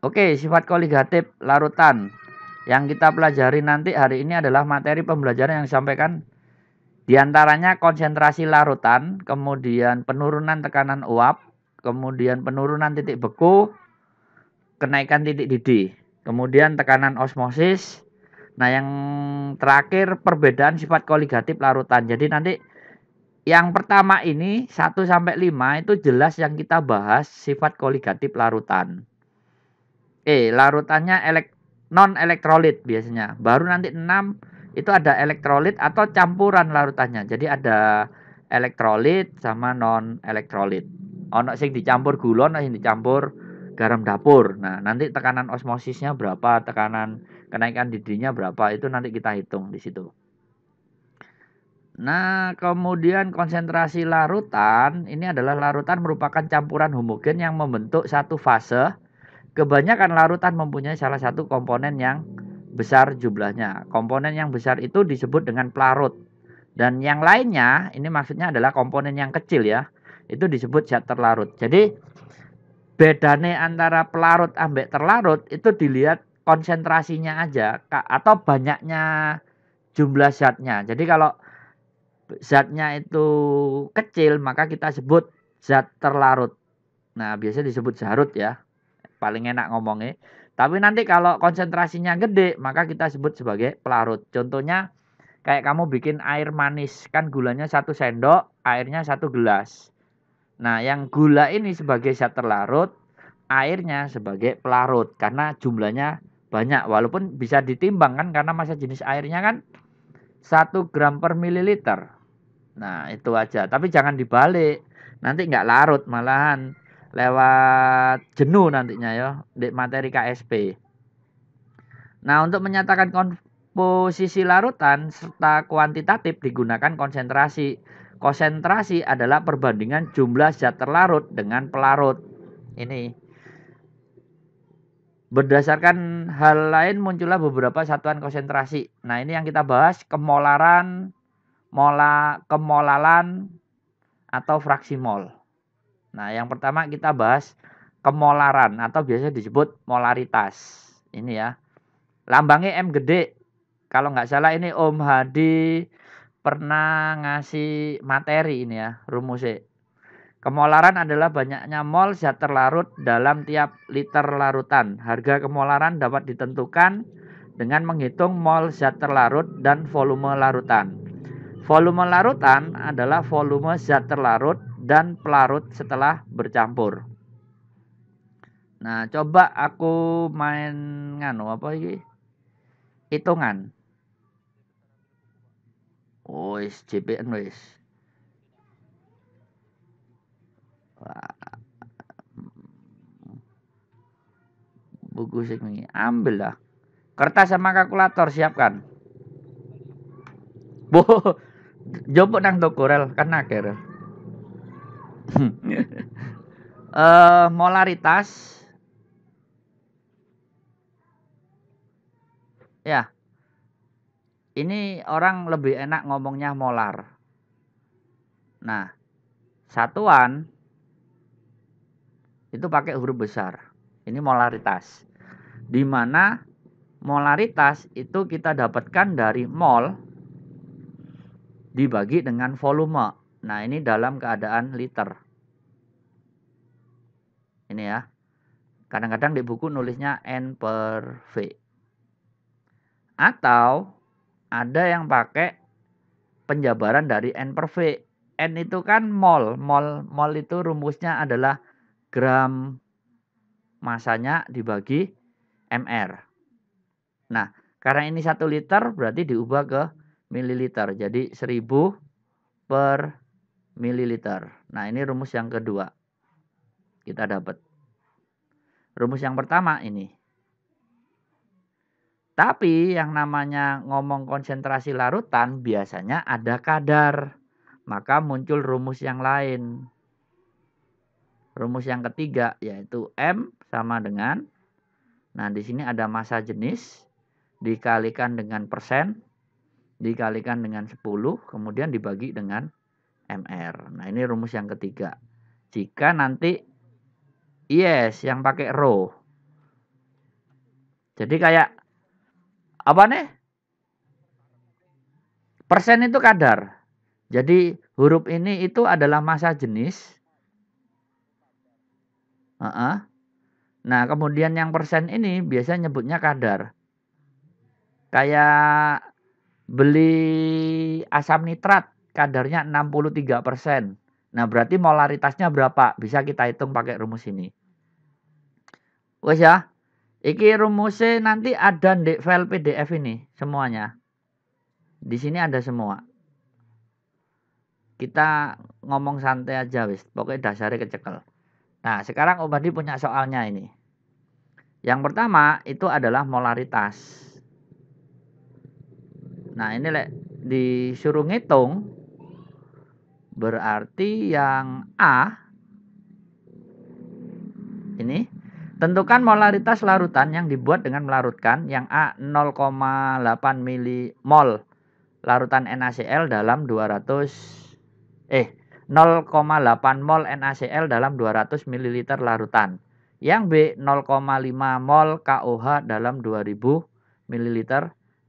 Oke, sifat koligatif larutan. Yang kita pelajari nanti hari ini adalah materi pembelajaran yang disampaikan diantaranya konsentrasi larutan, kemudian penurunan tekanan uap, kemudian penurunan titik beku, kenaikan titik didih, kemudian tekanan osmosis. Nah, yang terakhir perbedaan sifat koligatif larutan. Jadi nanti yang pertama ini 1 sampai 5 itu jelas yang kita bahas sifat koligatif larutan. Larutannya non elektrolit biasanya. Baru nanti 6 itu ada elektrolit atau campuran larutannya. Jadi ada elektrolit sama non elektrolit. Ono sing dicampur gula, ono sing dicampur garam dapur. Nah, nanti tekanan osmosisnya berapa, tekanan kenaikan didihnya berapa, itu nanti kita hitung di situ. Nah, kemudian konsentrasi larutan, ini adalah larutan merupakan campuran homogen yang membentuk satu fase. Kebanyakan larutan mempunyai salah satu komponen yang besar jumlahnya. Komponen yang besar itu disebut dengan pelarut. Dan yang lainnya, ini maksudnya adalah komponen yang kecil ya. Itu disebut zat terlarut. Jadi, bedanya antara pelarut ambek terlarut itu dilihat konsentrasinya aja. Atau banyaknya jumlah zatnya. Jadi kalau zatnya itu kecil, maka kita sebut zat terlarut. Nah, biasanya disebut zarut ya. Paling enak ngomongnya. Tapi nanti kalau konsentrasinya gede, maka kita sebut sebagai pelarut. Contohnya kayak kamu bikin air manis, kan gulanya 1 sendok, airnya 1 gelas. Nah, yang gula ini sebagai zat terlarut, airnya sebagai pelarut karena jumlahnya banyak. Walaupun bisa ditimbang kan karena massa jenis airnya kan 1 gram per mililiter. Nah, itu aja. Tapi jangan dibalik. Nanti nggak larut, malahan lewat jenuh nantinya ya di materi KSP. Nah, untuk menyatakan komposisi larutan serta kuantitatif digunakan konsentrasi. Konsentrasi adalah perbandingan jumlah zat terlarut dengan pelarut. Ini. Berdasarkan hal lain muncullah beberapa satuan konsentrasi. Nah, ini yang kita bahas kemolaran, kemolalan atau fraksi mol. Nah, yang pertama kita bahas kemolaran atau biasa disebut molaritas. Ini ya. Lambangnya M gede. Kalau nggak salah ini Om Hadi pernah ngasih materi ini ya, rumusnya. Kemolaran adalah banyaknya mol zat terlarut dalam tiap liter larutan. Harga kemolaran dapat ditentukan dengan menghitung mol zat terlarut dan volume larutan. Volume larutan adalah volume zat terlarut dan pelarut setelah bercampur. Nah, coba aku main nganu apa ini? Hitungan. Wis JPN wis. Buku sing ini ambil lah. Kertas sama kalkulator siapkan. Boh, jopo nang toko rel kan akeh. Molaritas ya. Ini orang lebih enak ngomongnya molar. Nah, satuan itu pakai huruf besar. Ini molaritas. Di mana molaritas itu kita dapatkan dari mol dibagi dengan volume. Nah, ini dalam keadaan liter. Ini ya. Kadang-kadang di buku nulisnya N per V. Atau ada yang pakai penjabaran dari N per V. N itu kan mol. Mol itu rumusnya adalah gram masanya dibagi mr. Nah, karena ini 1 liter berarti diubah ke mililiter. Jadi 1000 per mililiter. Nah, ini rumus yang kedua. Kita dapat. Rumus yang pertama ini. Tapi yang namanya ngomong konsentrasi larutan biasanya ada kadar. Maka muncul rumus yang lain. Rumus yang ketiga yaitu M sama dengan, nah di sini ada massa jenis dikalikan dengan persen, dikalikan dengan 10, kemudian dibagi dengan MR. Nah ini rumus yang ketiga. Jika nanti yes yang pakai rho. Jadi kayak apa nih? Persen itu kadar. Jadi huruf ini itu adalah massa jenis. Nah, kemudian yang persen ini biasanya nyebutnya kadar. Kayak beli asam nitrat, kadarnya 63%. Nah, berarti molaritasnya berapa? Bisa kita hitung pakai rumus ini. Wes ya. Iki rumusnya nanti ada di file PDF ini semuanya. Di sini ada semua. Kita ngomong santai aja wis. Pokoknya dasarnya kecekel. Nah, sekarang Om Badi punya soalnya ini. Yang pertama itu adalah molaritas. Nah, ini disuruh ngitung, berarti yang A ini tentukan molaritas larutan yang dibuat dengan melarutkan yang A 0,8 milimol larutan NaCl dalam 0,8 mol NaCl dalam 200 ml larutan. Yang B 0,5 mol KOH dalam 2000 ml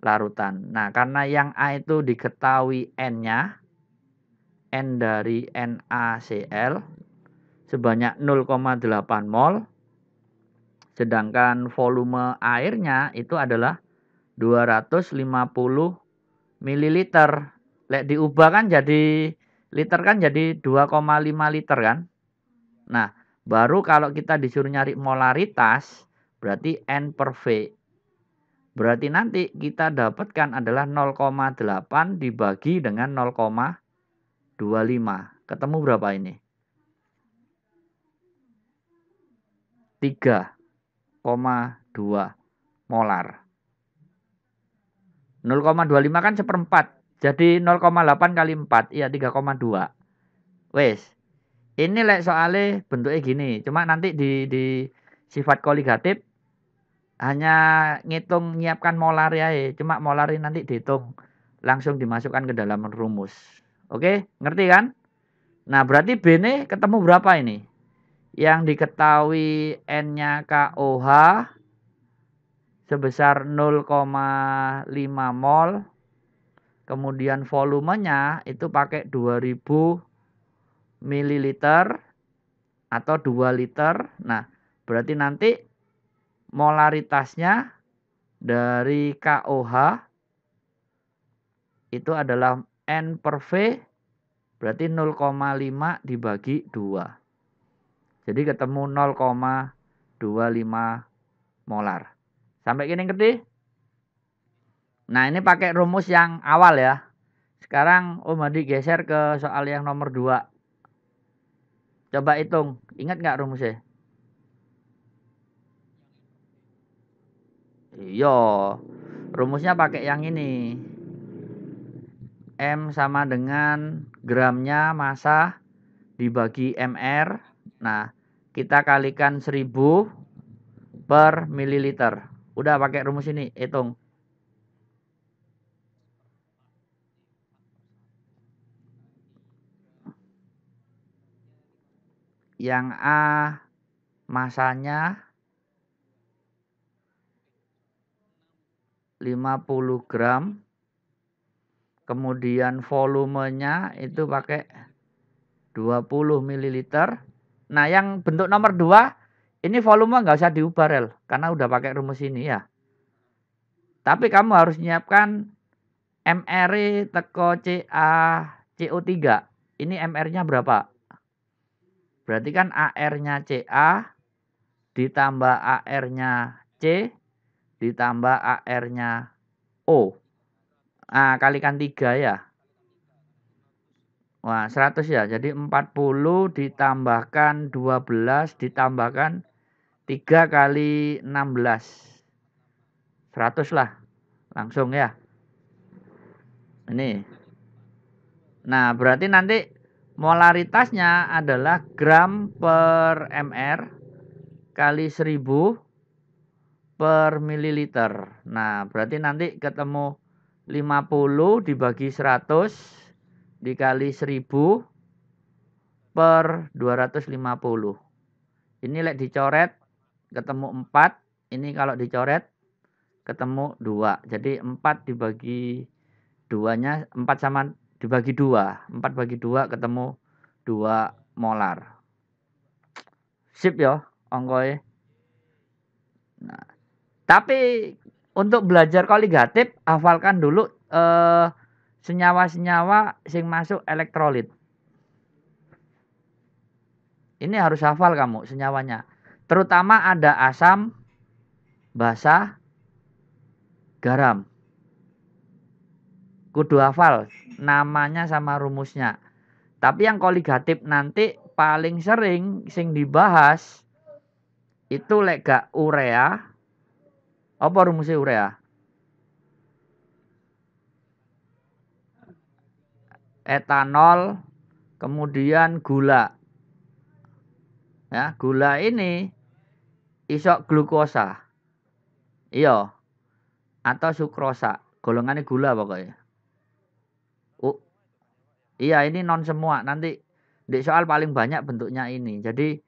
larutan. Nah, karena yang A itu diketahui N-nya, N dari NaCl sebanyak 0,8 mol, sedangkan volume airnya itu adalah 250 ml. Lek diubah kan jadi liter kan jadi 2,5 liter kan. Nah, baru kalau kita disuruh nyari molaritas berarti N per V. Berarti nanti kita dapatkan adalah 0,8 dibagi dengan 0,25. Ketemu berapa ini? 3,2 molar. 0,25 kan seperempat. Jadi 0,8 kali 4. Iya 3,2. Wes. Ini soalnya bentuknya gini. Cuma nanti di sifat koligatif hanya ngitung nyiapkan molar ya. Cuma molar ini nanti dihitung. Langsung dimasukkan ke dalam rumus. Oke, ngerti kan? Nah, berarti B ini ketemu berapa ini? Yang diketahui N-nya KOH sebesar 0,5 mol. Kemudian volumenya itu pakai 2000 ml atau 2 liter. Nah, berarti nanti molaritasnya dari KOH itu adalah N per V berarti 0,5 dibagi 2. Jadi ketemu 0,25 molar. Sampai gini ngerti? Nah, ini pakai rumus yang awal ya. Sekarang Om Hadi geser ke soal yang nomor 2. Coba hitung. Ingat nggak rumusnya? Iya. Rumusnya pakai yang ini. M sama dengan gramnya massa dibagi MR. Nah, kita kalikan 1000 per mililiter. Udah pakai rumus ini, hitung. Yang A masanya 50 gram. Kemudian volumenya itu pakai 20 ml. Nah, yang bentuk nomor 2 ini volume nggak usah diubah rel karena udah pakai rumus ini ya. Tapi kamu harus nyiapkan MR teko CO3. Ini MR-nya berapa? Berarti kan AR-nya CA ditambah AR-nya C ditambah AR-nya O. Nah, kalikan 3 ya. Wah, 100 ya. Jadi 40 ditambahkan 12 ditambahkan 3 kali 16. 100 lah. Langsung ya. Ini. Nah, berarti nanti molaritasnya adalah gram per mr kali 1000 per mililiter. Nah, berarti nanti ketemu 50 dibagi 100 dikali 1000 per 250. Ini dicoret ketemu 4. Ini kalau dicoret ketemu 2. Jadi 4 dibagi 2-nya 4 sama dibagi 2. 4 bagi 2 ketemu 2 molar. Sip ya ongkoe. Nah, tapi untuk belajar koligatif hafalkan dulu senyawa-senyawa sing masuk elektrolit. Ini harus hafal kamu senyawanya. Terutama ada asam, basa, garam. Kudu hafal namanya sama rumusnya. Tapi yang koligatif nanti paling sering sing dibahas itu lek gak urea. Apa rumusnya urea? Etanol, kemudian gula. Ya, gula ini isok glukosa. Iya. Atau sukrosa. Golongannya gula pokoknya. Iya, ini non semua. Nanti di soal paling banyak bentuknya ini. Jadi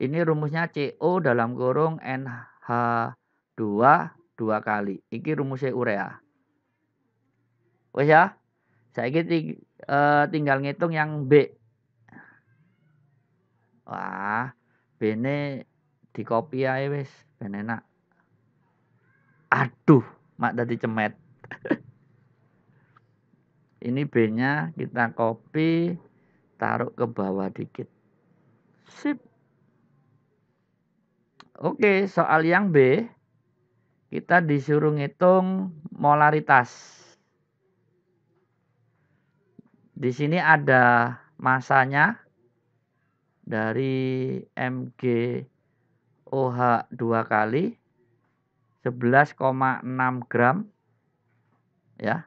ini rumusnya CO dalam kurung NH2 2 kali. Iki rumusnya urea. Wes ya. Saiki tinggal ngitung yang B. Wah, B ini di copy aja wes, ben enak. Aduh, mak tadi cemet. Ini B-nya kita copy, taruh ke bawah dikit. Sip. Oke, soal yang B, kita disuruh ngitung molaritas. Di sini ada masanya dari MgOH 2 kali 11,6 gram. Ya,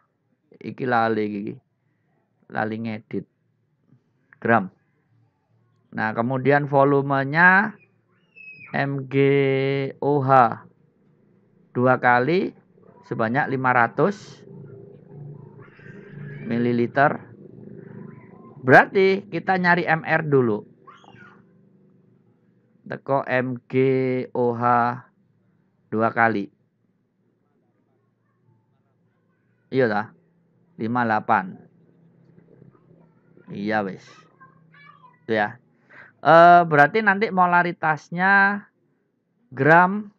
iki lali ngedit gram. Nah, kemudian volumenya MgOH 2 kali sebanyak 500 ml. Berarti kita nyari MR dulu. Teko MgOH 2 kali. Iya dah. 58. Iya wes. Itu ya. Berarti nanti molaritasnya gram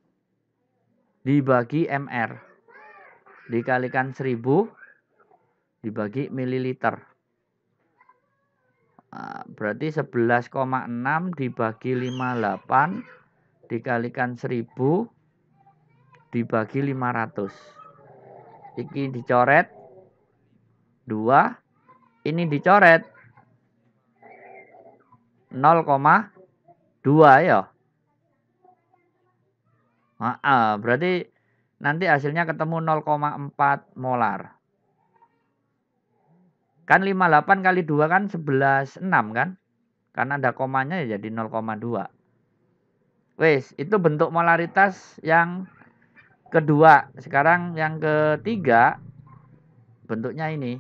dibagi MR. Dikalikan 1000 dibagi mililiter. Berarti 11,6 dibagi 58 dikalikan 1000 dibagi 500. Ini dicoret 2. Ini dicoret 0,2 ya. Berarti nanti hasilnya ketemu 0,4 molar. Kan 58 kali 2 kan 11,6 kan? Karena ada komanya ya jadi 0,2. Wes, itu bentuk molaritas yang kedua. Sekarang yang ketiga bentuknya ini.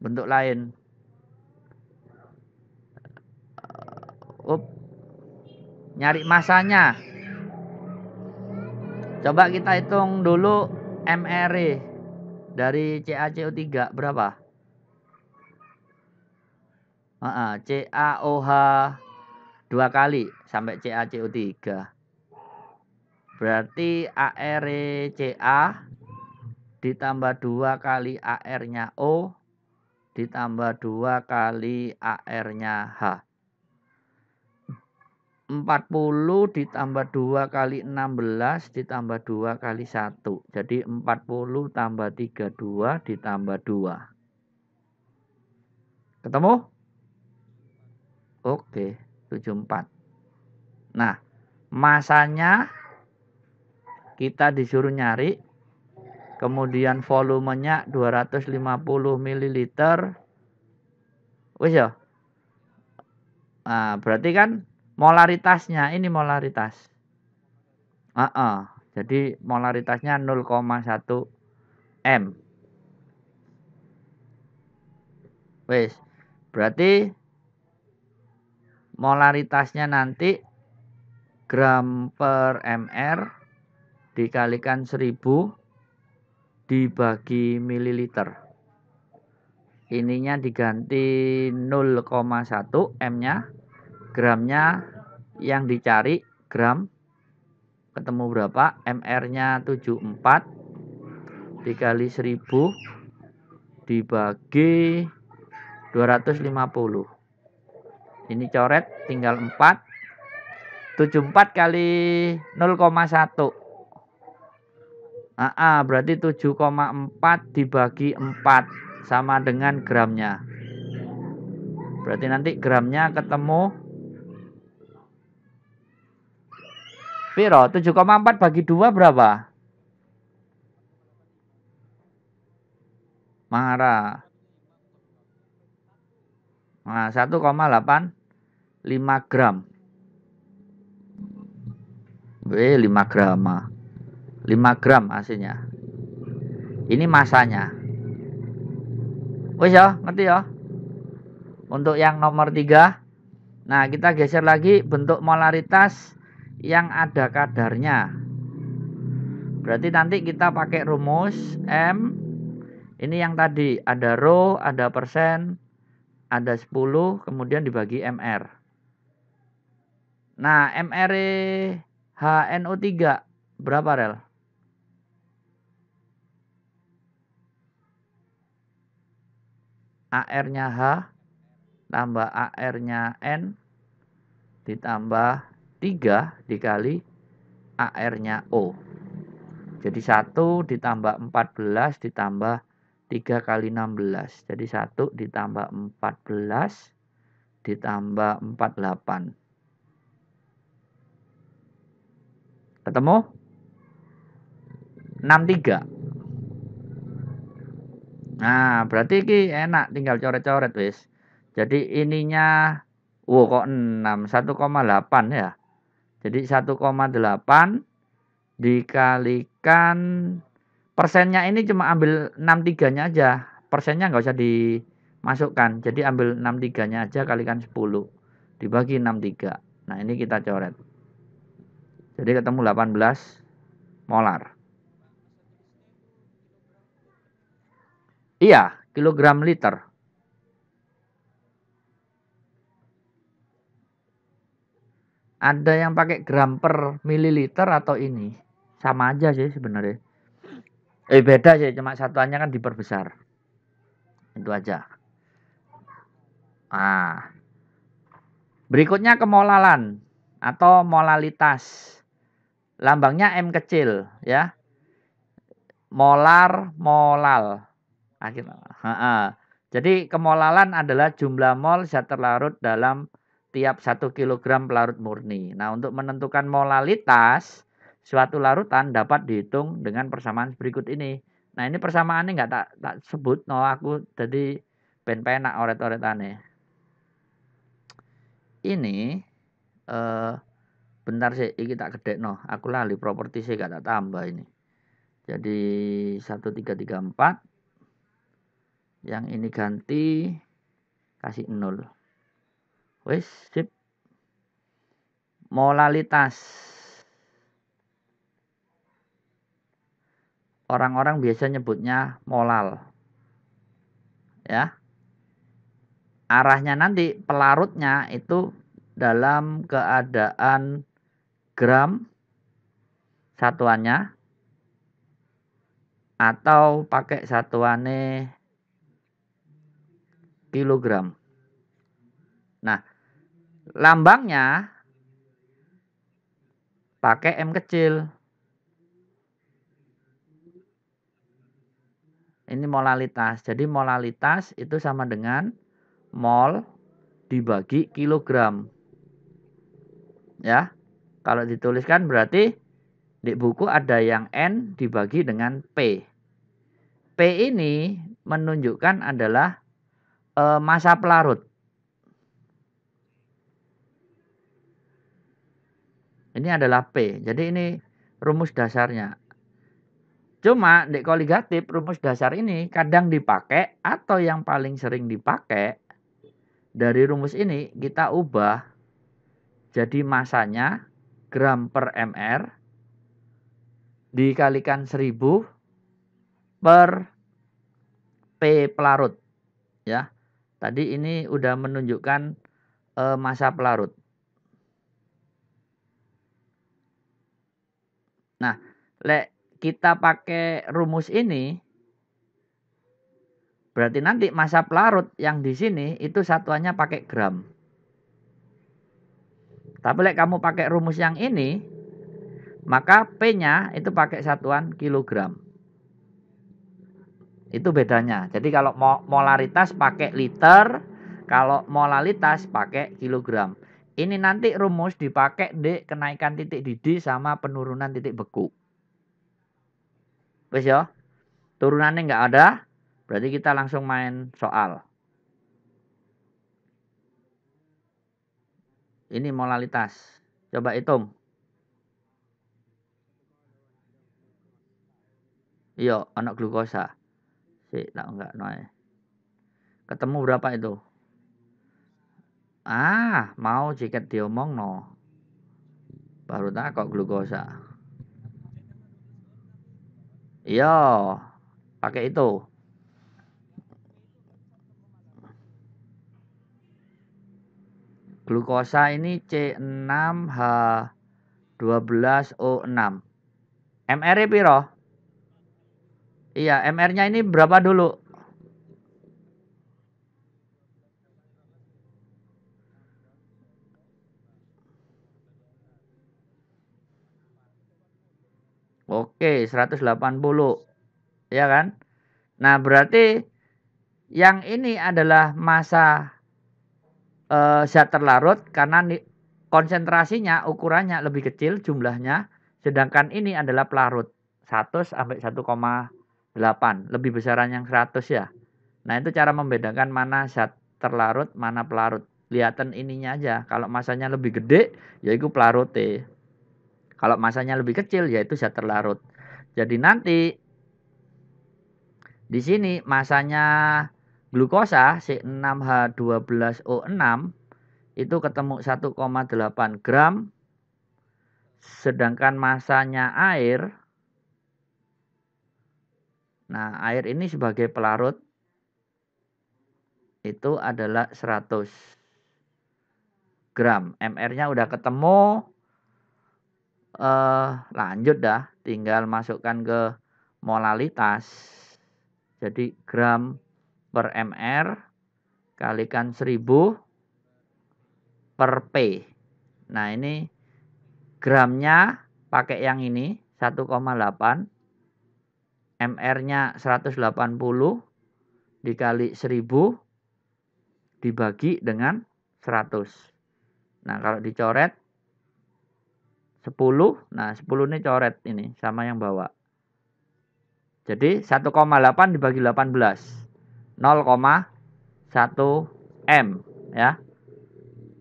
Bentuk lain. Nyari masanya. Coba kita hitung dulu MR dari CaCO3 berapa? CaOH 2 kali sampai CaCO3. Berarti ArCa ditambah 2 kali AR-nya O ditambah 2 kali AR-nya H. 40 ditambah 2 kali 16 ditambah 2 kali 1. Jadi 40 tambah 32 ditambah 2. Ketemu? Oke, 74. Nah, masanya kita disuruh nyari. Kemudian volumenya 250 ml. Wis ya? Nah, berarti kan molaritasnya ini molaritas. Jadi molaritasnya 0,1 M. Wis. Berarti molaritasnya nanti gram per MR dikalikan 1000 dibagi mililiter. Ininya diganti 0,1 M-nya, gramnya yang dicari gram, ketemu berapa? MR-nya 74 dikali 1000 dibagi 250. Ini coret tinggal 4. 74 kali 0,1. Berarti 7,4 dibagi 4 sama dengan gramnya. Berarti nanti gramnya ketemu piro? 7,4 bagi 2 berapa? Marah. Nah, 1,85 gram. 5 gram. 5 gram hasilnya. Ini masanya. Wis ya, ngerti ya? Untuk yang nomor 3. Nah, kita geser lagi bentuk molaritas yang ada kadarnya. Berarti nanti kita pakai rumus M. Ini yang tadi ada rho, ada persen, ada 10, kemudian dibagi MR. Nah, MR HNO3 berapa, Rel? AR-nya H tambah AR-nya N ditambah 3 dikali AR-nya O. Jadi 1 ditambah 14 ditambah 3 kali 16. Jadi 1 ditambah 14 ditambah 48. Ketemu? 63. Nah, berarti ini enak, tinggal coret-coret wis. Jadi ininya kok 6, 1,8 ya. Jadi 1,8 dikalikan persennya, ini cuma ambil 63-nya aja. Persennya nggak usah dimasukkan. Jadi ambil 63-nya aja kalikan 10 dibagi 63. Nah, ini kita coret. Jadi ketemu 18 molar. Iya, kilogram liter. Ada yang pakai gram per mililiter atau ini. Sama aja sih sebenarnya. Beda sih, cuma satuannya kan diperbesar. Itu aja. Berikutnya kemolalan atau molalitas. Lambangnya M kecil ya. Molar, molal. Jadi kemolalan adalah jumlah mol zat terlarut dalam tiap 1 kg pelarut murni. Nah, untuk menentukan molalitas suatu larutan dapat dihitung dengan persamaan berikut ini. Nah, ini persamaannya nggak tak sebut. No, aku jadi ben penak oret-oretane. Ini bentar sih, iki tak gede no. Aku lali properti sih gak tak tambah ini. Jadi 1334. Yang ini ganti kasih 0. Wis, sip. Molalitas. Orang-orang biasa nyebutnya molal. Ya. Arahnya nanti pelarutnya itu dalam keadaan gram satuannya atau pakai satuannya kilogram. Nah, lambangnya pakai M kecil. Ini molalitas. Jadi molalitas itu sama dengan mol dibagi kilogram. Ya. Kalau dituliskan berarti di buku ada yang N dibagi dengan P. P ini menunjukkan adalah massa pelarut. Ini adalah P. Jadi ini rumus dasarnya. Cuma di koligatif rumus dasar ini kadang dipakai atau yang paling sering dipakai dari rumus ini kita ubah jadi masanya gram per mr dikalikan 1000 per P pelarut ya. Tadi ini udah menunjukkan massa pelarut. Nah, kita pakai rumus ini berarti nanti massa pelarut yang di sini itu satuannya pakai gram. Tapi kamu pakai rumus yang ini, maka P-nya itu pakai satuan kilogram. Itu bedanya. Jadi kalau molaritas pakai liter, kalau molalitas pakai kilogram. Ini nanti rumus dipakai di kenaikan titik didih sama penurunan titik beku. Wes ya. Turunannya nggak ada, berarti kita langsung main soal. Ini molalitas. Coba hitung. Iya, anak glukosa. Sik, tak enggak noe. Ketemu berapa itu? Mau jiket diomong no. Baru tak kok glukosa. Iya, pakai itu. Glukosa ini C6H12O6. MR-nya piro? Iya, MR-nya ini berapa dulu? Oke, 180. Ya kan? Nah, berarti yang ini adalah massa zat terlarut karena konsentrasinya, ukurannya lebih kecil jumlahnya. Sedangkan ini adalah pelarut. 100 sampai 1,8. Lebih besaran yang 100 ya. Nah, itu cara membedakan mana zat terlarut, mana pelarut. Lihatan ininya aja. Kalau masanya lebih gede, yaitu pelarut. Kalau masanya lebih kecil, yaitu zat terlarut. Jadi nanti di sini masanya glukosa C6H12O6 itu ketemu 1,8 gram. Sedangkan masanya air, nah air ini sebagai pelarut itu adalah 100 gram. MR-nya udah ketemu. Lanjut dah, tinggal masukkan ke molalitas. Jadi gram per MR kalikan 1000 per P. Nah ini gramnya pakai yang ini 1,8. MR-nya 180 dikali 1000 dibagi dengan 100. Nah kalau dicoret 10, nah 10 ini coret ini sama yang bawah. Jadi 1,8 dibagi 18. 0,1 M ya.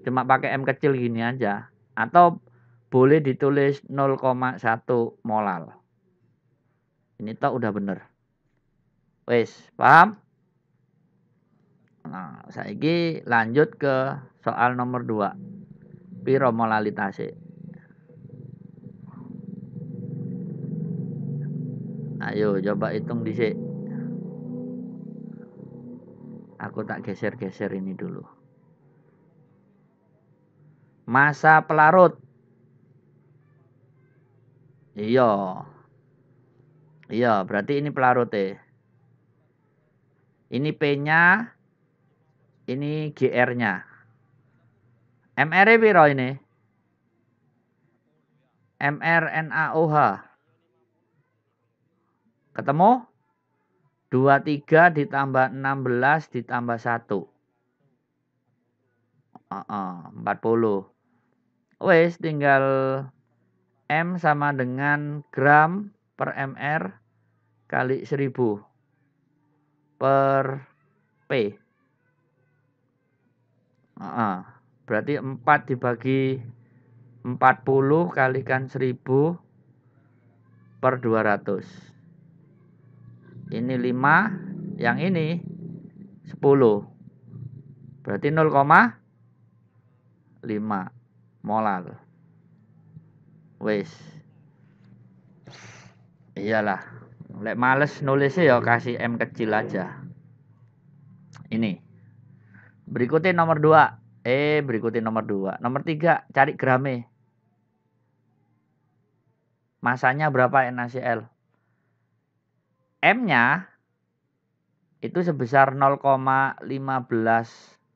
Cuma pakai M kecil gini aja. Atau boleh ditulis 0,1 molal. Ini toh udah bener. Wes, paham? Nah, saiki lanjut ke soal nomor 2. Piro molalitase? Ayo coba hitung dhisik. Aku tak geser-geser ini dulu. Massa pelarut. Iya. Iya, berarti ini pelarut Ini P-nya, ini GR-nya. MR-nya piro ini? mRNaOH. Ketemu? 23 ditambah 16 ditambah 1. 40. Wes tinggal M sama dengan gram per MR kali 1000 per P. Berarti 4 dibagi 40 kalikan 1000 per 200. Ini 5, yang ini 10. Berarti 0,5 molar. Wes. Iyalah. Lek males nulisnya ya kasih M kecil aja. Ini. Berikutin nomor 2. Berikutin nomor 2. Nomor 3, cari gramnya. Masanya berapa NaCl? M-nya itu sebesar 0,15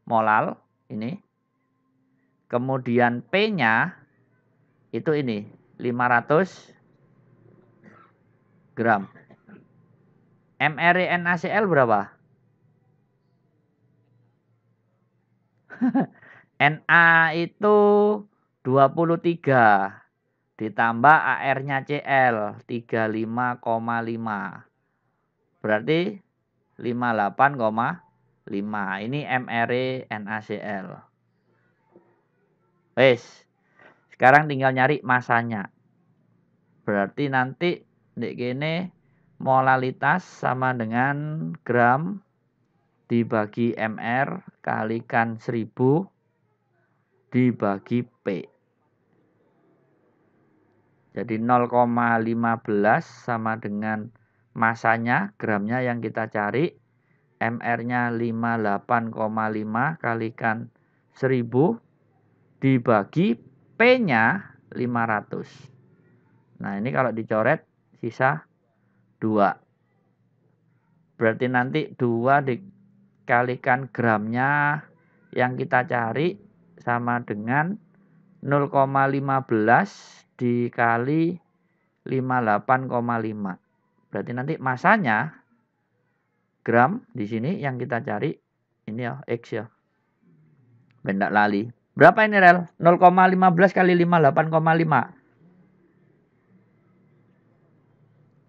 molal ini. Kemudian P-nya itu ini 500 gram. mRNA NaCl berapa? Na itu 23 ditambah AR-nya Cl 35,5. Berarti 58,5. Ini mRNA-NaCl. Wes. Sekarang tinggal nyari masanya. Berarti nanti di gini molalitas sama dengan gram dibagi mr kalikan 1000 dibagi P. Jadi 0,15 sama dengan masanya, gramnya yang kita cari. mR-nya 58,5 kalikan 1000 dibagi P-nya 500. Nah, ini kalau dicoret sisa 2. Berarti nanti 2 dikalikan gramnya yang kita cari sama dengan 0,15 dikali 58,5. Berarti nanti masanya gram di sini yang kita cari ini ya X ya. Bendak lali. Berapa ini rel? 0,15 kali 58,5.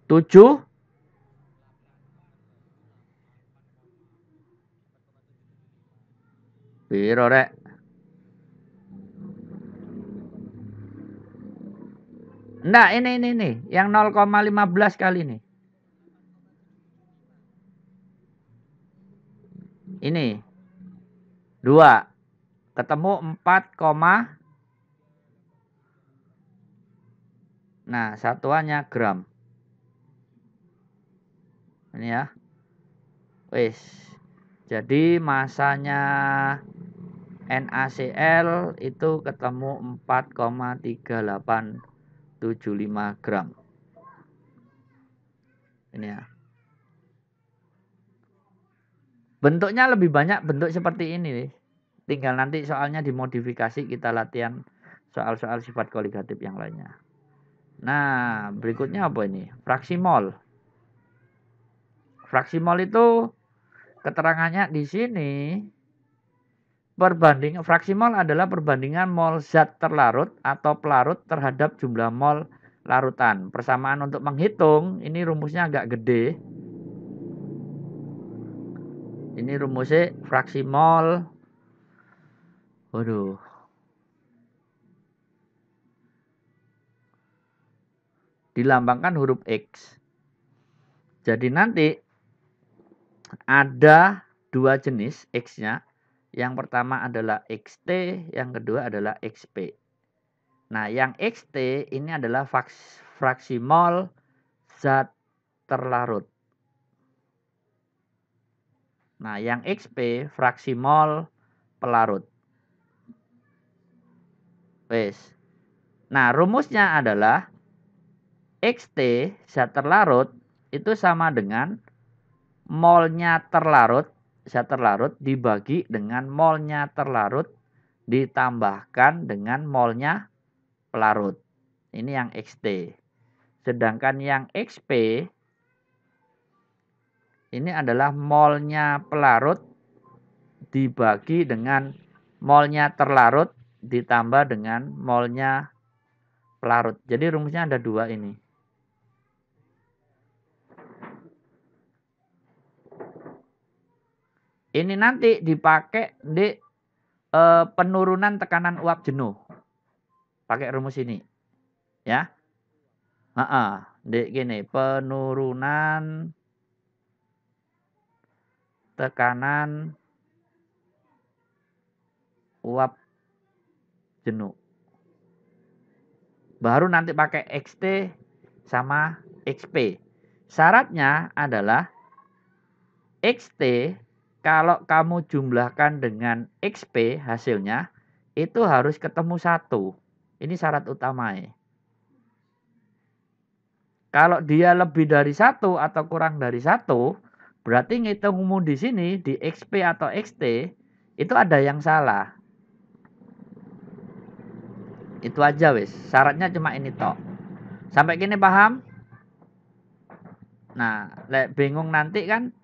7. Piro rek? Enggak, ini. Yang 0,15 kali ini. Ini. 2. Ketemu 4, nah, satuannya gram. Ini ya. Wis. Jadi masanya NaCl itu ketemu 4,3875 gram. Ini ya. Bentuknya lebih banyak bentuk seperti ini. Tinggal nanti soalnya dimodifikasi, kita latihan soal-soal sifat koligatif yang lainnya. Nah, berikutnya apa ini? Fraksi mol. Fraksi mol itu keterangannya di sini. Fraksi mol adalah perbandingan mol zat terlarut atau pelarut terhadap jumlah mol larutan. Persamaan untuk menghitung, ini rumusnya agak gede. Ini rumusnya fraksi mol. Waduh. Dilambangkan huruf X. Jadi nanti ada 2 jenis X-nya. Yang pertama adalah XT, yang kedua adalah XP. Nah, yang XT ini adalah fraksi mol zat terlarut. Nah, yang XP fraksi mol pelarut. Wes. Nah, rumusnya adalah XT zat terlarut itu sama dengan molnya zat terlarut dibagi dengan molnya terlarut ditambahkan dengan molnya pelarut. Ini yang XT. Sedangkan yang XP ini adalah molnya pelarut dibagi dengan molnya terlarut ditambah dengan molnya pelarut. Jadi rumusnya ada 2 ini. Ini nanti dipakai di penurunan tekanan uap jenuh. Pakai rumus ini. Ya. Gini, penurunan tekanan uap jenuh. Baru nanti pakai XT sama XP. Syaratnya adalah XT kalau kamu jumlahkan dengan XP hasilnya itu harus ketemu 1. Ini syarat utamanya. Kalau dia lebih dari 1 atau kurang dari 1, berarti ngitungmu di sini di XP atau XT itu ada yang salah. Itu aja wis. Syaratnya cuma ini tok. Sampai gini paham? Nah, bingung nanti kan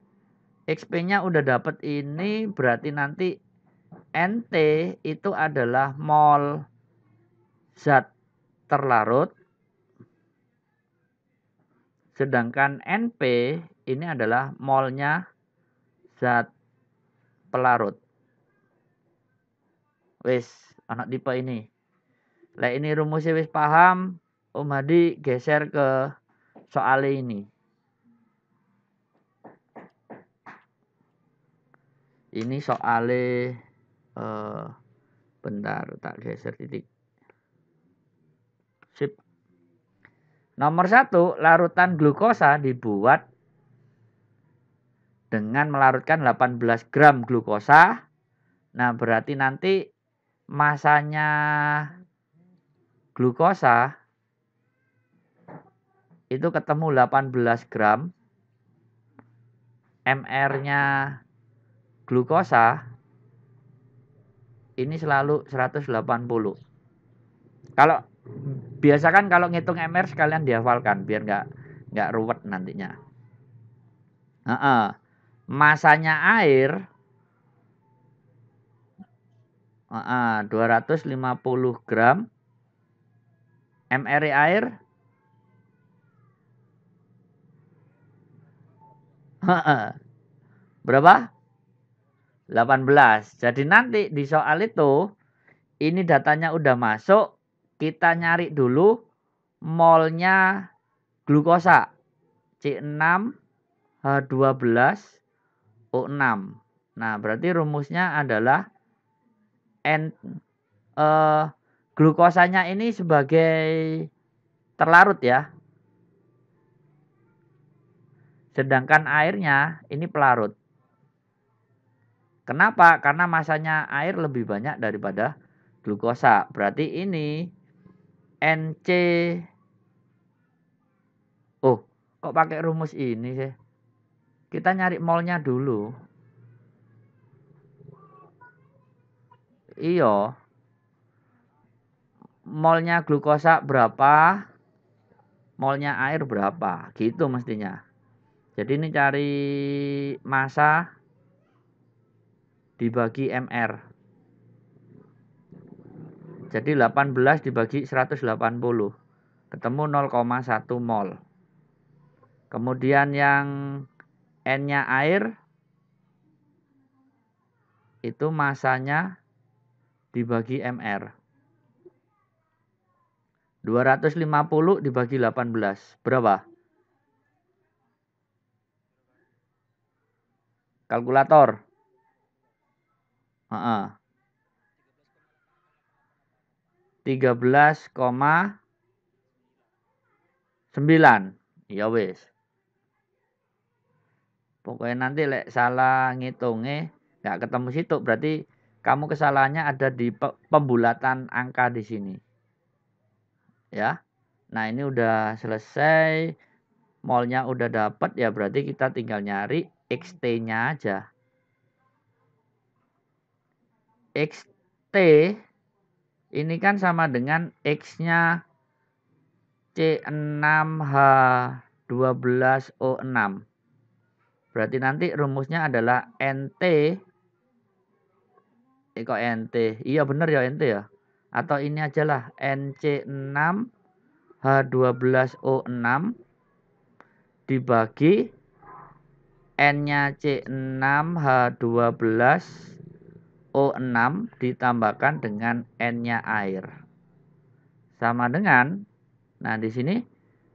XP-nya udah dapet ini, berarti nanti NT itu adalah mol zat terlarut, sedangkan NP ini adalah molnya zat pelarut. Wis, anak tipe ini. Ini rumusnya wis paham, Om Hadi geser ke soal ini. Ini soalnya bentar tak geser titik. Sip. Nomor 1, larutan glukosa dibuat dengan melarutkan 18 gram glukosa. Nah, berarti nanti masanya glukosa itu ketemu 18 gram. MR-nya glukosa ini selalu 180. Kalau biasakan kalau ngitung MR sekalian dihafalkan biar nggak ruwet nantinya. Masanya air 250 gram. MR air berapa? 18. Jadi nanti di soal itu ini datanya udah masuk, kita nyari dulu molnya glukosa C6H12O6. Nah, berarti rumusnya adalah glukosanya ini sebagai terlarut ya. Sedangkan airnya ini pelarut. Kenapa? Karena masanya air lebih banyak daripada glukosa. Berarti ini NC. Oh, kok pakai rumus ini sih? Kita nyari molnya dulu. Iya. Molnya glukosa berapa? Molnya air berapa? Gitu mestinya. Jadi ini cari massa dibagi MR. Jadi 18 dibagi 180. Ketemu 0,1 mol. Kemudian yang N-nya air itu massanya dibagi MR. 250 dibagi 18. Berapa? Kalkulator. 13,9. Ya wis. Pokoknya nanti salah ngitungnya nggak ketemu situ, berarti kamu kesalahannya ada di pembulatan angka di sini. Ya. Nah, ini udah selesai. Molnya udah dapat ya, berarti kita tinggal nyari XT-nya aja. XT ini kan sama dengan X-nya C6H12O6. Berarti nanti rumusnya adalah NT. Kok NT? Iya bener ya NT ya. Atau ini aja lah NC6H12O6 dibagi N-nya C6H12O6 ditambahkan dengan N-nya air. Sama dengan, nah di sini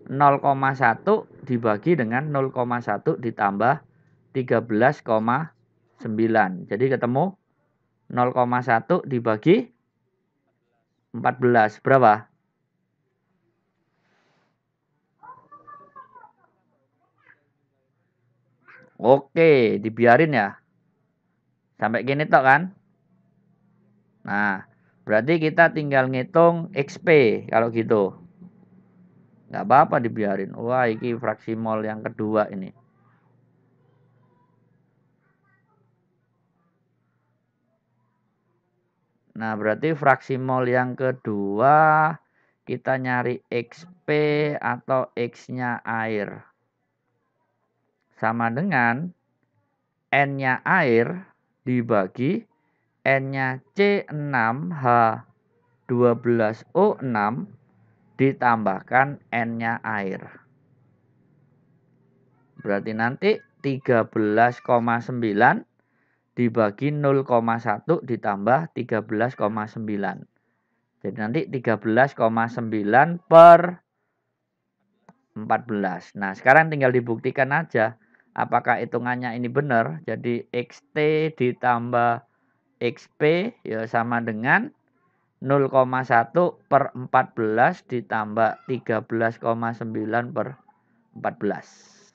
0,1 dibagi dengan 0,1 ditambah 13,9. Jadi ketemu 0,1 dibagi 14. Berapa? Oke, dibiarin ya. Sampai gini tok kan? Nah, berarti kita tinggal ngitung XP kalau gitu. Nggak apa-apa dibiarin. Wah, ini fraksi mol yang kedua ini. Nah, berarti fraksi mol yang kedua kita nyari XP atau X-nya air. Sama dengan N-nya air dibagi N-nya C6H12O6 ditambahkan N-nya air. Berarti nanti 13,9 dibagi 0,1 ditambah 13,9. Jadi nanti 13,9 per 14. Nah, sekarang tinggal dibuktikan aja apakah hitungannya ini benar. Jadi XT ditambah XP ya sama dengan 0,1 per 14 ditambah 13,9 per 14.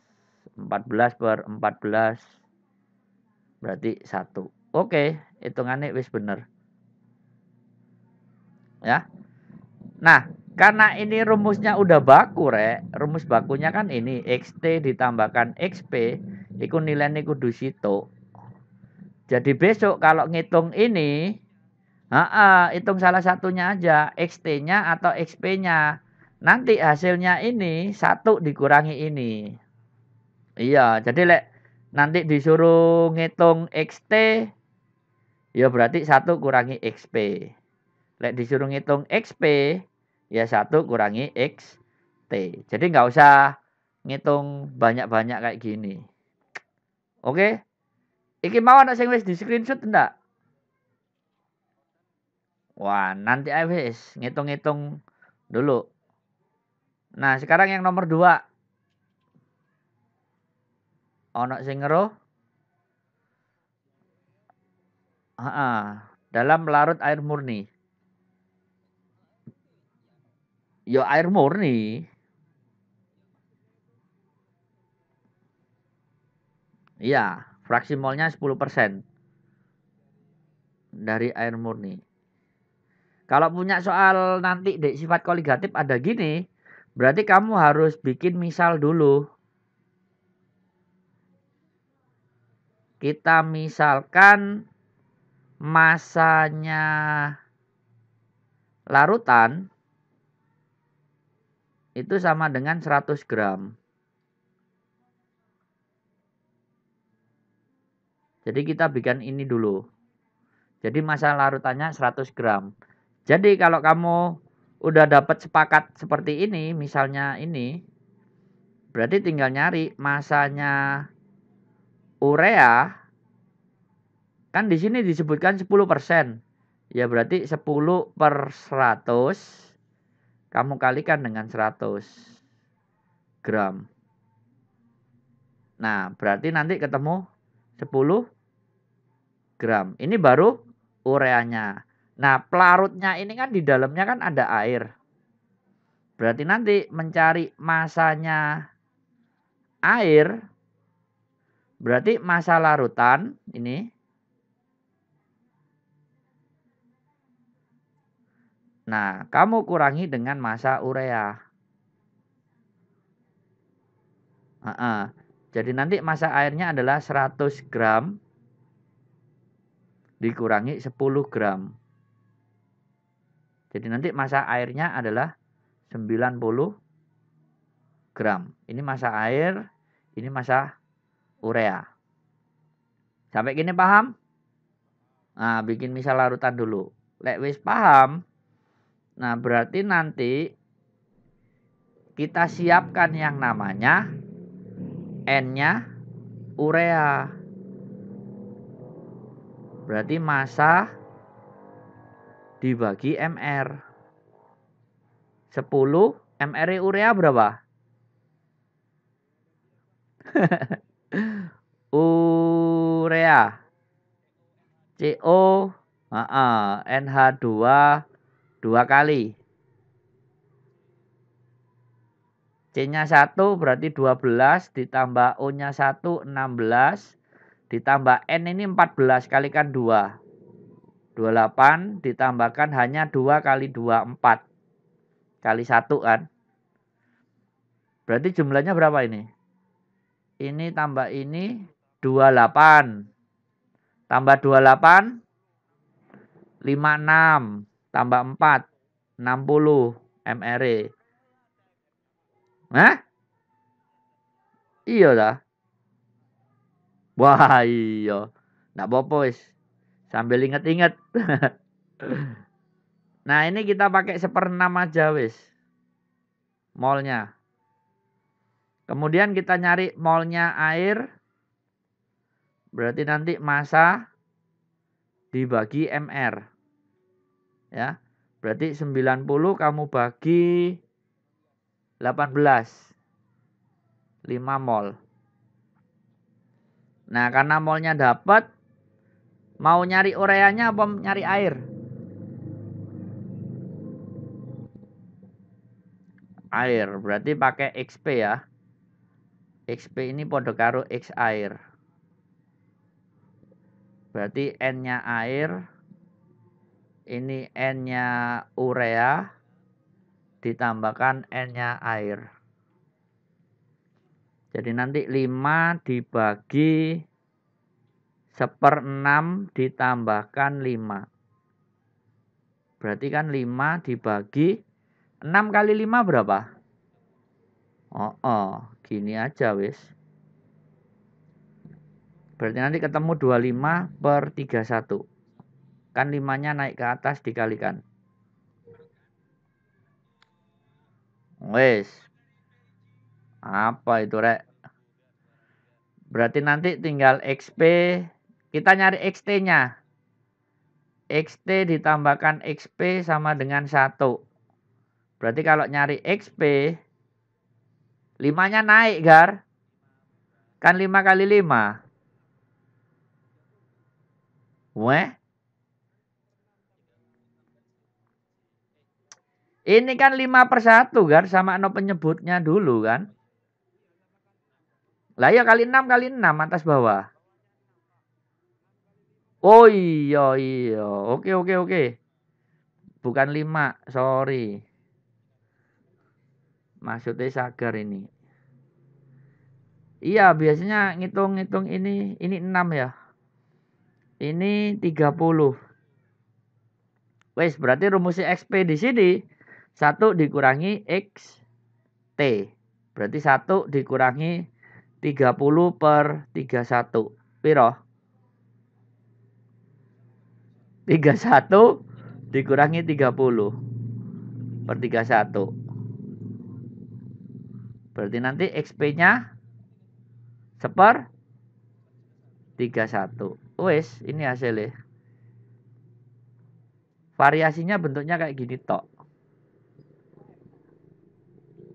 14 per 14 berarti 1. Oke, hitungannya wis bener. Ya. Nah, karena ini rumusnya udah baku, Rek. Rumus bakunya kan ini XT ditambahkan XP iku nilainya kudu situ. Jadi besok kalau ngitung ini, hitung salah satunya aja, XT-nya atau XP-nya. Nanti hasilnya ini 1 dikurangi ini. Iya, jadi lek nanti disuruh ngitung XT, ya berarti 1 kurangi XP. Lek disuruh ngitung XP, ya 1 kurangi XT. Jadi nggak usah ngitung banyak-banyak kayak gini. Oke? Iki mau anak sing wis di screenshot enggak? Wah, nanti aja wis ngitung-ngitung dulu. Nah, sekarang yang nomor 2. Ono sing ngeruh? Dalam larut air murni. Ya air murni. Iya, fraksi molnya 10% dari air murni. Kalau punya soal nanti dek sifat koligatif ada gini, berarti kamu harus bikin misal dulu. Kita misalkan masanya larutan itu sama dengan 100 gram. Jadi kita bikin ini dulu. Jadi masa larutannya 100 gram. Jadi kalau kamu udah dapat sepakat seperti ini, misalnya ini, berarti tinggal nyari masanya urea. Kan di sini disebutkan 10%. Ya berarti 10 per 100 kamu kalikan dengan 100 gram. Nah, berarti nanti ketemu 10 gram. Ini baru ureanya. Nah, pelarutnya ini kan di dalamnya kan ada air. Berarti nanti mencari masanya air, berarti massa larutan ini. Nah, kamu kurangi dengan massa urea. Jadi nanti massa airnya adalah 100 gram dikurangi 10 gram. Jadi nanti massa airnya adalah 90 gram. Ini massa air, ini massa urea. Sampai gini paham? Nah, bikin misal larutan dulu. Lek wis paham, nah berarti nanti kita siapkan yang namanya N-nya urea. Berarti massa dibagi MR. 10 MR urea berapa? Urea CO NH2 2 kali C-nya 1 berarti 12, ditambah O-nya 1, 16, ditambah N ini 14, kalikan 2. 28, ditambahkan hanya 2 kali 2, 4. Kali 1 kan. Berarti jumlahnya berapa ini? Ini tambah ini 28. Tambah 28, 56. Tambah 4, 60 MRE. Hah? Iya dah. Wah iya. Nggak apa-apa wis. Sambil inget-inget. Nah ini kita pakai 1/6 aja wis. Molnya. Kemudian kita nyari molnya air. Berarti nanti massa dibagi MR. Ya. Berarti 90 kamu bagi 18. 5 mol. Nah, karena molnya dapat, mau nyari ureanya apa nyari air? Air, berarti pakai XP ya. XP ini podo karo X air. Berarti N-nya air, ini N-nya urea, ditambahkan N-nya air. Jadi nanti 5 dibagi 1/6 ditambahkan 5. Berarti kan 5 dibagi 6 kali 5 berapa? Oh, gini aja wis. Berarti nanti ketemu 25/31. Kan 5-nya naik ke atas dikalikan. Wis. Apa itu rek? Berarti nanti tinggal XP. Kita nyari XT-nya. XT ditambahkan XP sama dengan 1. Berarti kalau nyari XP, 5-nya naik, Gar. Kan 5 kali 5. Weh. Ini kan 5/1, Gar. Sama no penyebutnya dulu kan. Lah ya kali 6 kali 6 atas bawah. Oh iya. Oke. Bukan 5, sorry. Maksudnya Sagar ini. Iya, biasanya ngitung-ngitung ini 6 ya. Ini 30. Wes, berarti rumusnya XP di sini 1 dikurangi XT. Berarti 1 dikurangi 30/31. Piro? 31 dikurangi 30/31. Berarti nanti XP-nya 1/31. Wes, ini hasilnya. Variasinya bentuknya kayak gini tok.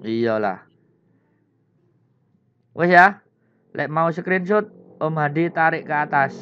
Iyalah. Wes ya. Lek mau screenshot, Om Hadi tarik ke atas.